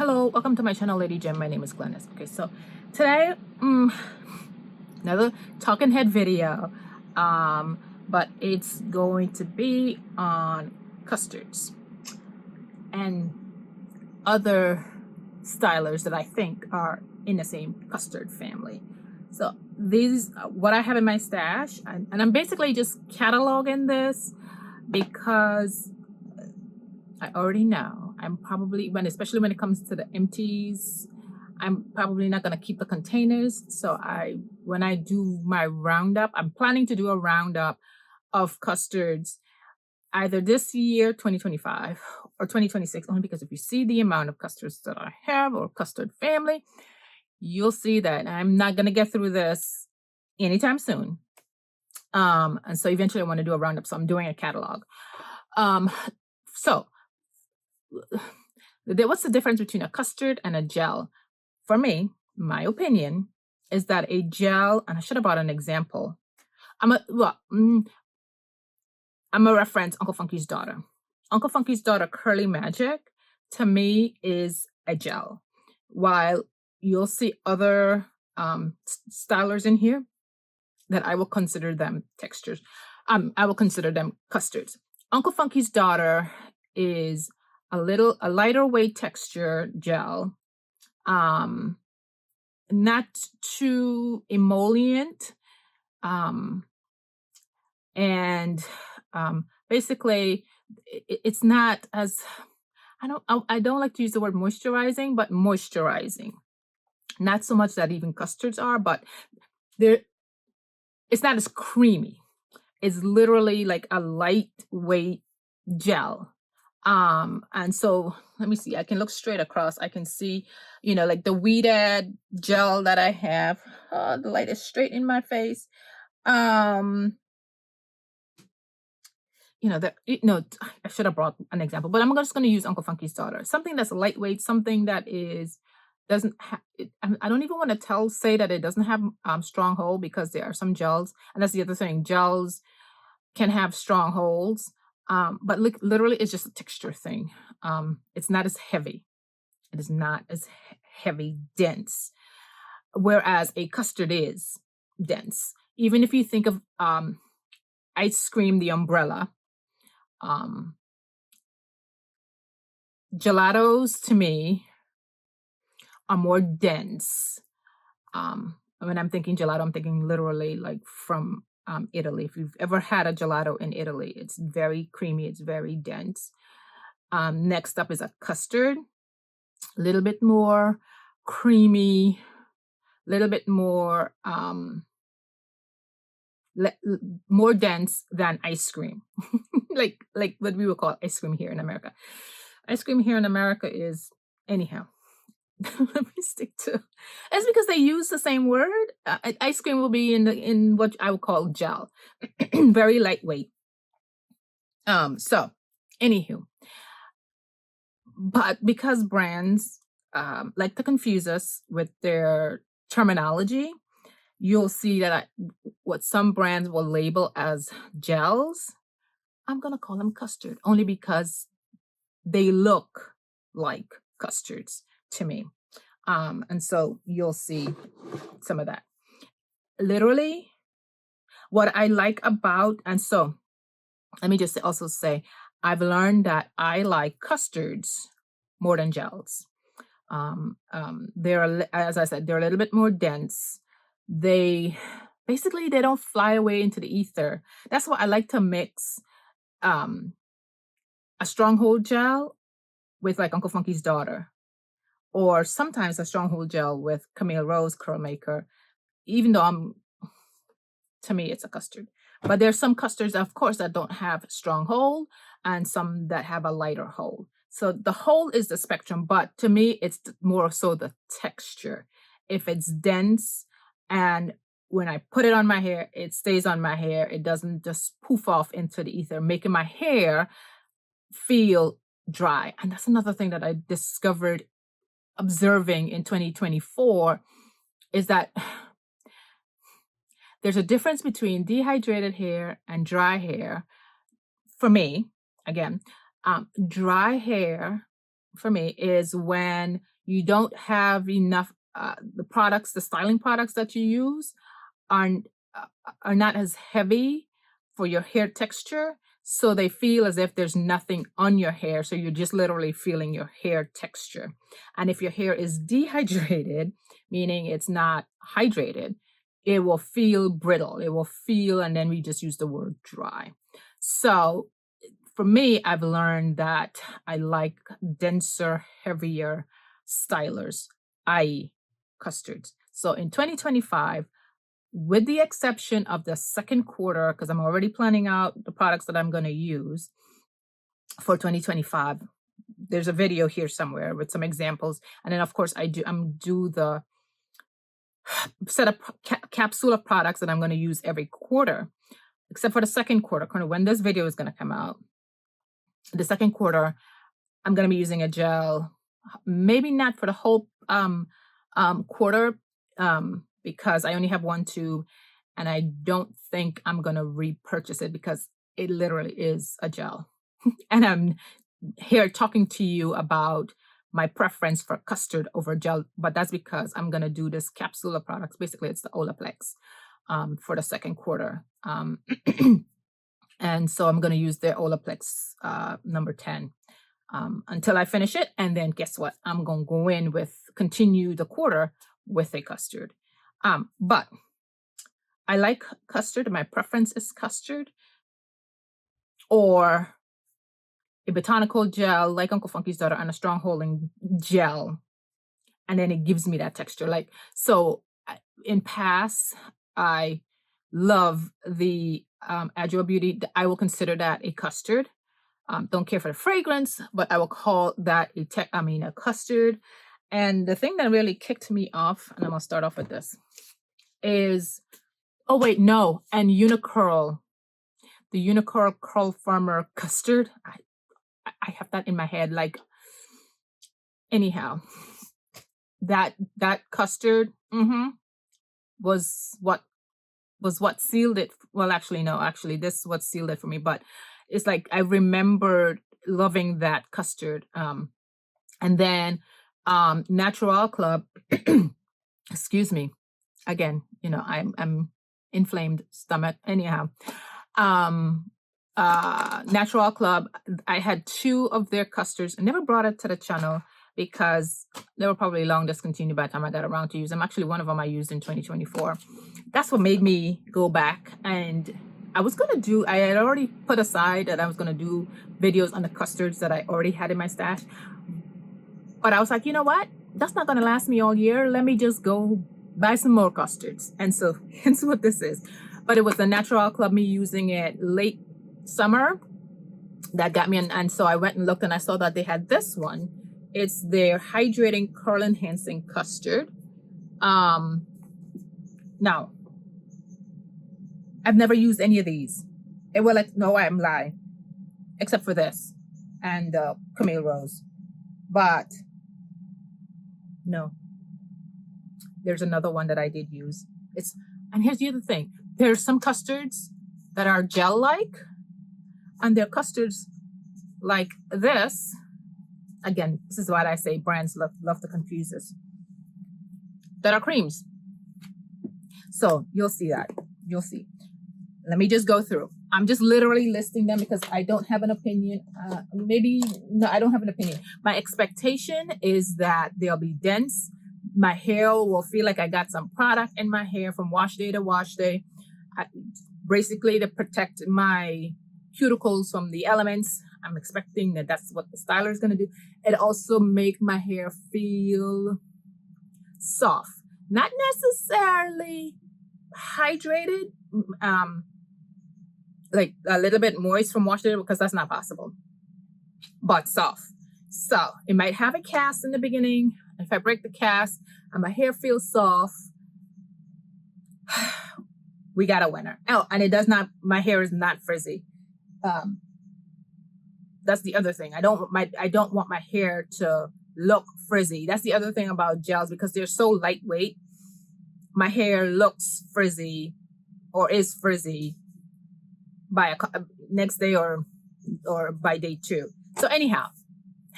Hello, welcome to my channel, Lady Gem. My name is Glennis. Okay, so today, another talking head video, but it's going to be on custards and other stylers that I think are in the same custard family. So these, what I have in my stash, and I'm basically just cataloging this because I already know I'm probably, especially when it comes to the empties, I'm probably not going to keep the containers. So when I do my roundup, I'm planning to do a roundup of custards either this year, 2025, or 2026, only because if you see the amount of custards that I have or custard family, you'll see that I'm not going to get through this anytime soon. And so eventually I want to do a roundup. So I'm doing a catalog. So what's the difference between a custard and a gel? For me, my opinion is that a gel, and I should have brought an example. I'm a reference Uncle Funky's daughter. Uncle Funky's daughter, Curly Magic, to me is a gel. While you'll see other stylers in here that I will consider them textures. I will consider them custards. Uncle Funky's daughter is a lighter weight texture gel, not too emollient, and basically it's not as, I don't like to use the word moisturizing, but moisturizing. Not so much that even custards are, but it's not as creamy. It's literally like a lightweight gel. And so let me see, I can look straight across. I can see, like the weeded gel that I have. The light is straight in my face. I should have brought an example, but I'm just going to use Uncle Funky's daughter. Something that's lightweight, something that doesn't have, I don't even want to say that it doesn't have strong hold, because there are some gels, and that's the other thing. Gels can have strong holds. But literally it's just a texture thing. It's not as heavy. It is not as heavy, dense. Whereas a custard is dense. Even if you think of ice cream, the umbrella, gelatos to me are more dense. When I'm thinking gelato, I'm thinking literally like from Italy. If you've ever had a gelato in Italy, it's very creamy, it's very dense. Next up is a custard, a little bit more creamy, a little bit more more dense than ice cream. like what we would call ice cream here in America. Ice cream here in America is, anyhow. Let me stick to. It's because they use the same word. Ice cream will be in what I would call gel, very lightweight. So, anywho, but because brands like to confuse us with their terminology, you'll see that what some brands will label as gels, I'm gonna call them custard, only because they look like custards to me. And so you'll see some of that. Literally, what I like about, and so let me just also say, I've learned that I like custards more than gels. They're, as I said, they're a little bit more dense. They don't fly away into the ether. That's why I like to mix a stronghold gel with like Uncle Funky's daughter, or sometimes a stronghold gel with Camille Rose Curl Maker, even though to me, it's a custard. But there's some custards, of course, that don't have strong hold, and some that have a lighter hold. So the hold is the spectrum, but to me, it's more so the texture. If it's dense, and when I put it on my hair, it stays on my hair. It doesn't just poof off into the ether, making my hair feel dry. And that's another thing that I discovered observing in 2024, is that there's a difference between dehydrated hair and dry hair. For me, again, dry hair for me is when you don't have enough, the styling products that you use aren't are not as heavy for your hair texture, so they feel as if there's nothing on your hair, so you're just literally feeling your hair texture. And if your hair is dehydrated, meaning it's not hydrated, it will feel brittle. It will feel, and then we just use the word dry. So for me, I've learned that I like denser, heavier stylers, i.e. custards. So in 2025, with the exception of the second quarter, because I'm already planning out the products that I'm going to use for 2025. There's a video here somewhere with some examples. And then of course I'm do the set up capsule of products that I'm going to use every quarter, except for the second quarter, kind of when this video is going to come out. The second quarter, I'm going to be using a gel, maybe not for the whole quarter, because I only have one tube, and I don't think I'm going to repurchase it because it literally is a gel. And I'm here talking to you about my preference for custard over gel, but that's because I'm going to do this capsule of products. Basically, it's the Olaplex for the second quarter. And so I'm going to use the Olaplex number 10 until I finish it. And then guess what? I'm going to go in with, continue the quarter with a custard. But I like custard. My preference is custard or a botanical gel like Uncle Funky's Daughter and a strong holding gel. And then it gives me that texture. Like, so in past, I love the Agile Beauty. I will consider that a custard. Don't care for the fragrance, but I will call that a custard. And the thing that really kicked me off, and I'm gonna start off with this, is, oh wait, no, and Unicurl, the Unicurl Curl Farmer custard. I have that in my head. Like, anyhow, that custard was what sealed it. Well, actually, no, actually, this is what sealed it for me. But it's like I remembered loving that custard. And then Natural Club, excuse me, again, I'm inflamed stomach. Anyhow, Natural Club, I had 2 of their custards. I never brought it to the channel because they were probably long discontinued by the time I got around to use them. Actually, one of them I used in 2024. That's what made me go back. And I had already put aside that I was going to do videos on the custards that I already had in my stash. But I was like, you know what? That's not going to last me all year. Let me just go buy some more custards. And so hence what this is. But it was the Natural Club, me using it late summer, that got me. And so I went and looked and I saw that they had this one. It's their Hydrating Curl Enhancing Custard. Now, I've never used any of these. No, I'm lying. Except for this and Camille Rose. But no, there's another one that I did use. And here's the other thing. There's some custards that are gel-like, and there are custards like this. Again, this is what I say, brands love to confuse us, that are creams. So you'll see that. You'll see. Let me just go through. I'm just literally listing them because I don't have an opinion. No, I don't have an opinion. My expectation is that they'll be dense. My hair will feel like I got some product in my hair from wash day to wash day. Basically to protect my cuticles from the elements. I'm expecting that that's what the styler is going to do. It also make my hair feel soft. Not necessarily hydrated, like a little bit moist from wash day, because that's not possible, but soft. So it might have a cast in the beginning. If I break the cast and my hair feels soft, we got a winner. Oh, and my hair is not frizzy. That's the other thing. I don't want my hair to look frizzy. That's the other thing about gels, because they're so lightweight. My hair looks frizzy or is frizzy by next day or by day 2. So anyhow,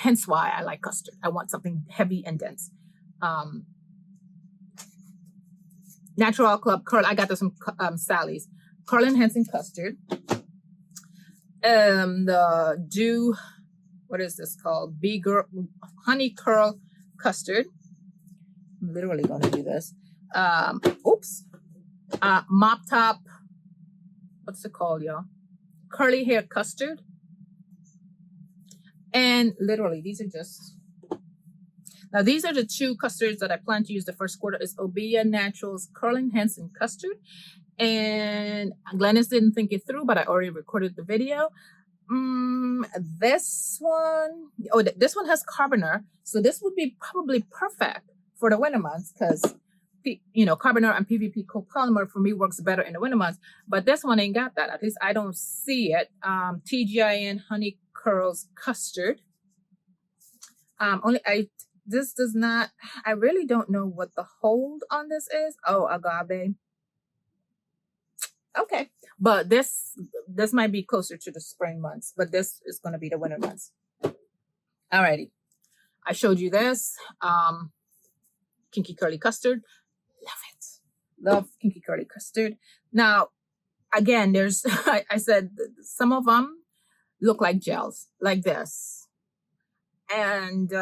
Hence why I like custard. I want something heavy and dense. Natural Club Curl. I got this from Sally's. Curl enhancing custard. What is this called? Honey Curl Custard. I'm literally going to do this. Mop Top. What's it called, y'all? Curly Hair Custard. And literally, these are the two custards that I plan to use the first quarter. Is Obia Naturals Curl Enhancing Custard. And Glennis didn't think it through, but I already recorded the video. This one has carboner. So this would be probably perfect for the winter months because, carboner and PVP copolymer for me works better in the winter months. But this one ain't got that. At least I don't see it. TGIN Honey Curls Custard. This does not, I really don't know what the hold on this is. Oh, agave. Okay. But this might be closer to the spring months, but this is going to be the winter months. Alrighty. I showed you this. Kinky Curly Custard. Love it. Love Kinky Curly Custard. Now, again, there's, I said some of them look like gels, like this. And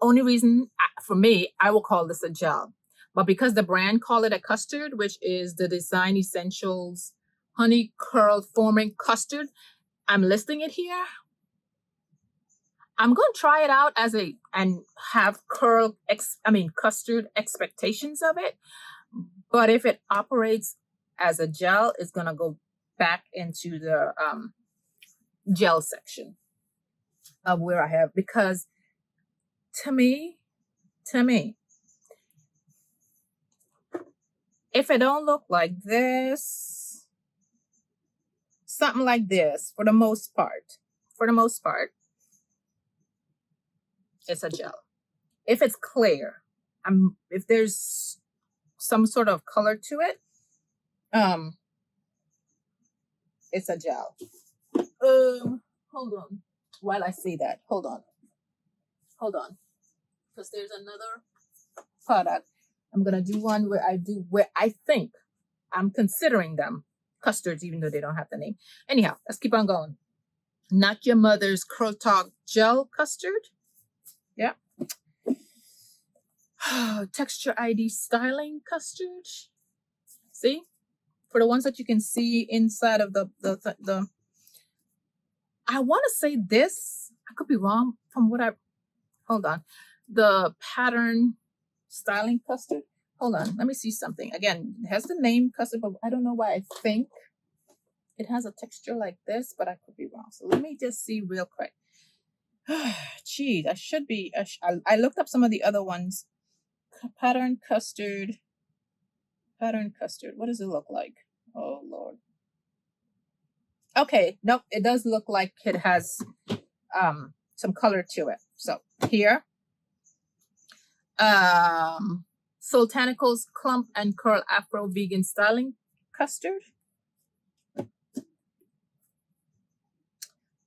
only reason for me, I will call this a gel. But because the brand call it a custard, which is the Design Essentials Honey Curl Forming Custard, I'm listing it here. I'm going to try it out and have custard expectations of it. But if it operates as a gel, it's going to go back into the gel section of where I have, because to me, if it don't look like this, something like this, for the most part, it's a gel. If it's clear, if there's some sort of color to it, it's a gel. Hold on. While I say that, hold on. Because there's another product. I'm gonna do one where I think I'm considering them custards, even though they don't have the name. Anyhow, let's keep on going. Not Your Mother's Curl Talk Gel Custard. Yeah. Texture ID Styling Custard. See? For the ones that you can see inside of the I want to say this, I could be wrong from what hold on. The Pattern Styling Custard. Hold on, let me see something. Again, it has the name custard, but I don't know why I think it has a texture like this, but I could be wrong. So let me just see real quick. Geez, I looked up some of the other ones. Pattern Custard. What does it look like? Oh, Lord. Okay, nope, it does look like it has some color to it. So here, Sultanicals Clump and Curl Afro Vegan Styling Custard.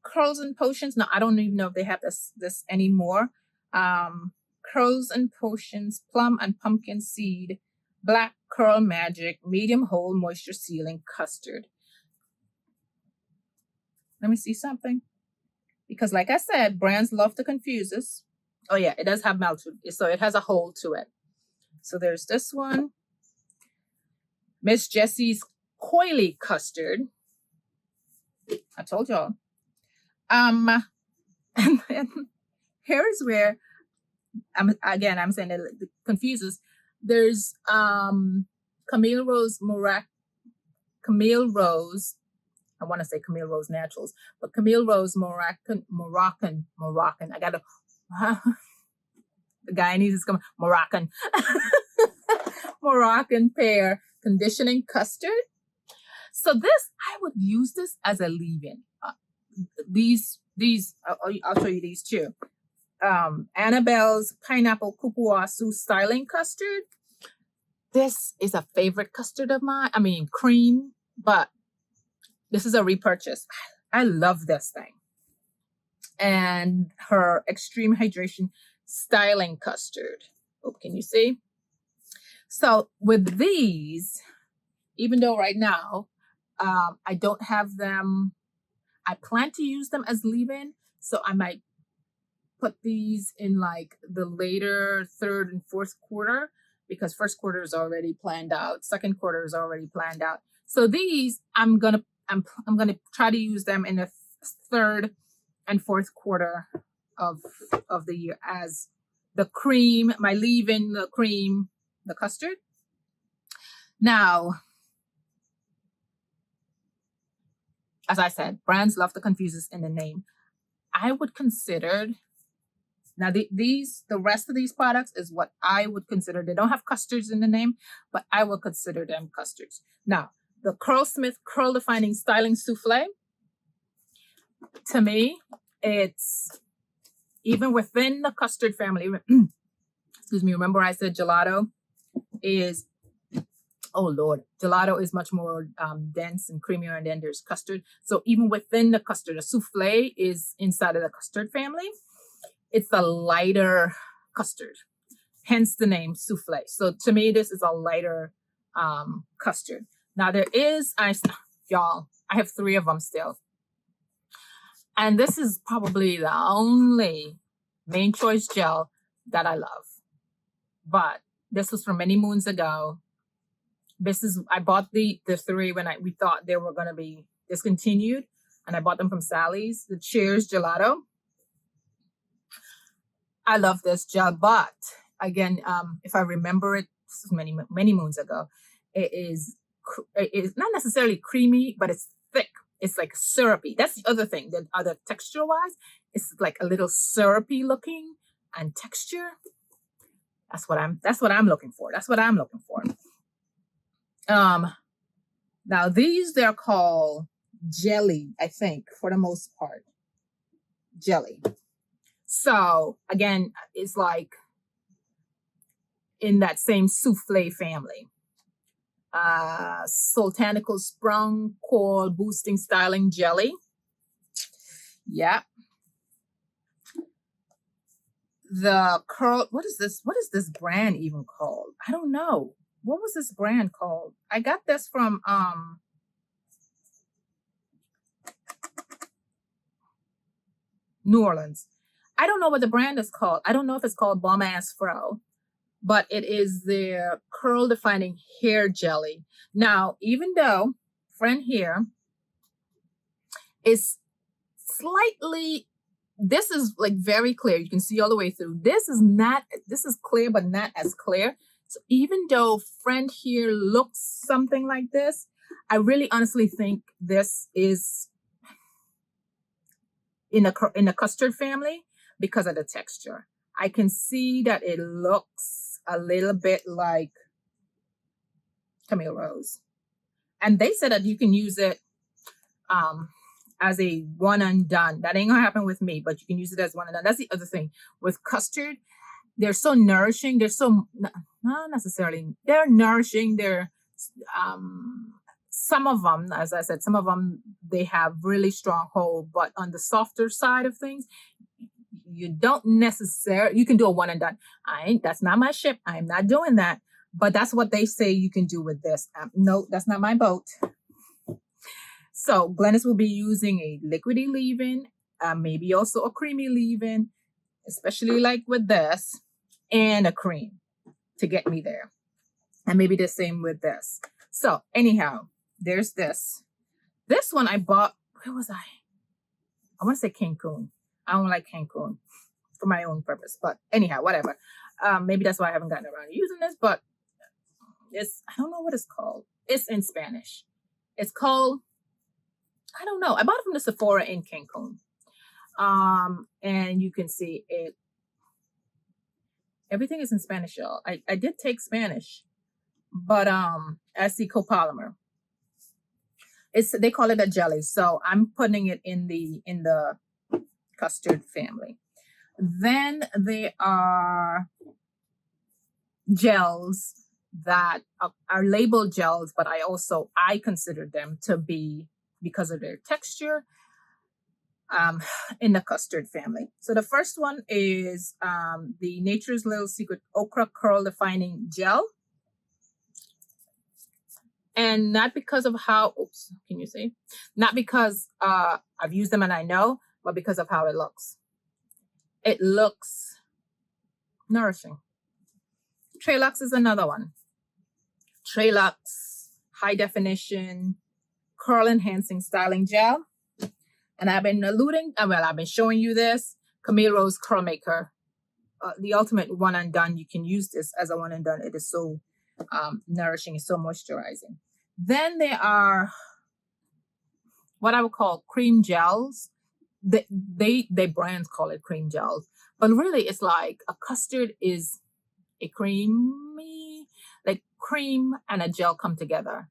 Curls and Potions. Now, I don't even know if they have this anymore. Curls and Potions, Plum and Pumpkin Seed, Black Curl Magic, Medium Hold Moisture Sealing Custard. Let me see something. Because like I said, brands love to confuse us. Oh yeah, it does have melted. So it has a hole to it. So there's this one. Miss Jessie's Coily Custard. I told y'all. And then here's where I'm saying that it confuses. There's Camille Rose. I want to say Camille Rose Naturals, but Camille Rose Moroccan. I got the Guyanese is coming. Moroccan. Moroccan Pear Conditioning Custard. So this, I would use this as a leave-in. I'll show you these too. Annabelle's Pineapple Kupuasu Styling Custard. This is a favorite custard of mine. I mean, cream, but this is a repurchase. I love this thing. and her extreme hydration styling custard. Oh, can you see? So with these, even though right now I don't have them, I plan to use them as leave-in. So I might put these in like the later third and fourth quarter, because first quarter is already planned out. Second quarter is already planned out. So these I'm gonna try to use them in the third and fourth quarter of the year as the cream, my leave-in, the cream, the custard. Now, as I said, brands love to confuse us in the name. I would consider, now the rest of these products is what I would consider. They don't have custards in the name, but I will consider them custards. Now, the Curlsmith Curl Defining Styling Souffle, to me, it's even within the custard family. Excuse me, remember I said gelato is, oh Lord, gelato is much more dense and creamier, and then there's custard. So even within the custard, a souffle is inside of the custard family. It's a lighter custard, hence the name souffle. So to me, this is a lighter custard. Now there is, y'all, I have 3 of them still. And this is probably the only main choice gel that I love. But this was from many moons ago. I bought the 3 when we thought they were going to be discontinued, and I bought them from Sally's, the Cheers Gelato. I love this gel, but again, if I remember it, this is many moons ago, it is not necessarily creamy, but it's thick. It's like syrupy. That's the other thing. The other texture wise, it's like a little syrupy looking and texture. That's what I'm looking for. That's what I'm looking for. Now these, they're called jelly, I think, for the most part. Jelly. So again, it's like in that same souffle family. Sultanical Sprung Coral Boosting Styling Jelly. Yeah. The curl, what is this? What is this brand even called? I don't know. What was this brand called? I got this from New Orleans. I don't know what the brand is called. I don't know if it's called Bomb Ass Fro, but it is their curl defining hair jelly. Now, even though friend here is slightly, this is like very clear. You can see all the way through. This is clear, but not as clear. So even though friend here looks something like this, I really honestly think this is in a custard family because of the texture. I can see that it looks a little bit like Camille Rose. And they said that you can use it as a one and done. That ain't gonna happen with me, but you can use it as one and done. That's the other thing. With custard, they're so nourishing. They're so, not necessarily, they're nourishing. They're, some of them, as I said, some of them, they have really strong hold, but on the softer side of things, you don't necessarily, you can do a one and done. That's not my ship. I'm not doing that. But that's what they say you can do with this. No, that's not my boat. So Glennis will be using a liquidy leave-in, maybe also a creamy leave-in, especially like with this, and a cream to get me there. And maybe the same with this. So anyhow, there's this. This one I bought, where was I? I want to say Cancun. I don't like Cancun for my own purpose, but anyhow, whatever. Maybe that's why I haven't gotten around to using this, but I don't know what it's called. It's in Spanish. It's called, I don't know. I bought it from the Sephora in Cancun. And you can see it. Everything is in Spanish, y'all. I did take Spanish, but I see copolymer. They call it a jelly, so I'm putting it in the custard family. Then there are gels that are labeled gels, but I consider them to be, because of their texture, in the custard family. So the first one is the Nature's Little Secret Okra Curl Defining Gel. And not because of how, oops, can you see? Not because I've used them and I know, but because of how it looks. It looks nourishing. Trailux is another one. Trailux High Definition Curl Enhancing Styling Gel. And I've been I've been showing you this. Camille Rose Curl Maker. The ultimate one and done. You can use this as a one and done. It is so nourishing. It's so moisturizing. Then there are what I would call cream gels. They brands call it cream gels, but really it's like a custard is a creamy, like cream and a gel come together.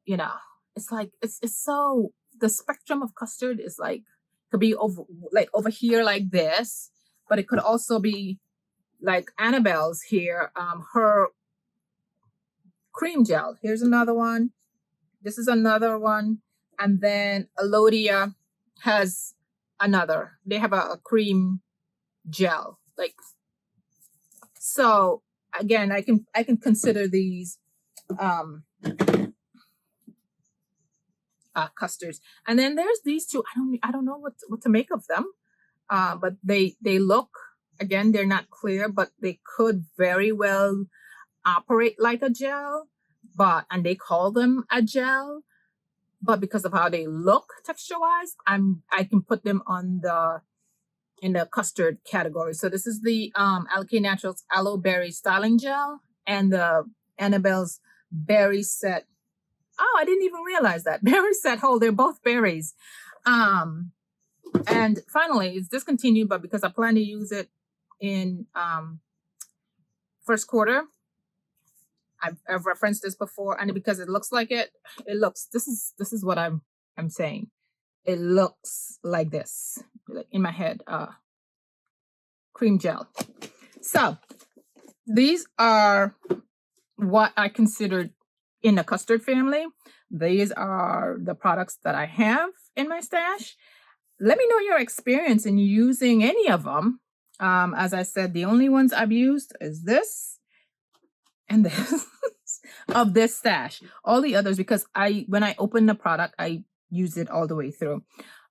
You know, it's like it's so the spectrum of custard is like could be over here like this, but it could also be like Annabelle's here, her cream gel. Here's another one. This is another one. And then Elodia has another. They have a cream gel. Like, so again, I can consider these custards. And then there's these two. I don't know what to make of them. But they look, again, they're not clear, but they could very well operate like a gel, and they call them a gel, but because of how they look texture wise, I can put them in the custard category. So this is the Alkane Naturals Aloe Berry Styling Gel and the Annabelle's Berry Set. Oh, I didn't even realize that. Berry Set Hold, they're both berries. And finally, it's discontinued, but because I plan to use it in first quarter, I've referenced this before, and because it looks like it looks. This is what I'm saying. It looks like this, like in my head. Cream gel. So these are what I considered in the custard family. These are the products that I have in my stash. Let me know your experience in using any of them. As I said, the only ones I've used is this and this of this stash. All the others, because when I open the product, I use it all the way through.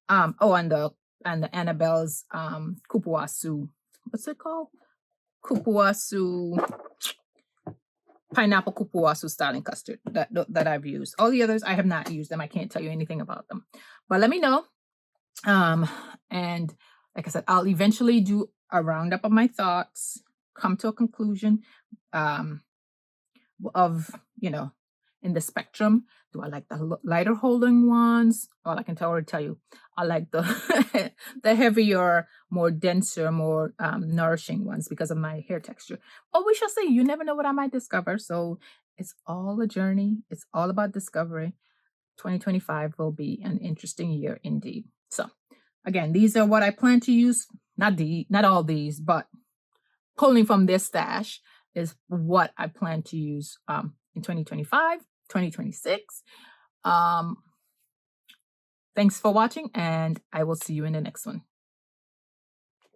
And the Annabelle's Kupuasu. What's it called? Kupuasu Pineapple Kupuasu Styling Custard that I've used. All the others I have not used them. I can't tell you anything about them. But let me know. And like I said, I'll eventually do a roundup of my thoughts, come to a conclusion of, in the spectrum. Do I like the lighter holding ones? All I can already tell you, I like the the heavier, more denser, more nourishing ones because of my hair texture. Oh, we shall see. You never know what I might discover. So it's all a journey. It's all about discovery. 2025 will be an interesting year indeed. So again, these are what I plan to use. Not all these, but pulling from this stash is what I plan to use in 2025, 2026. Thanks for watching, and I will see you in the next one.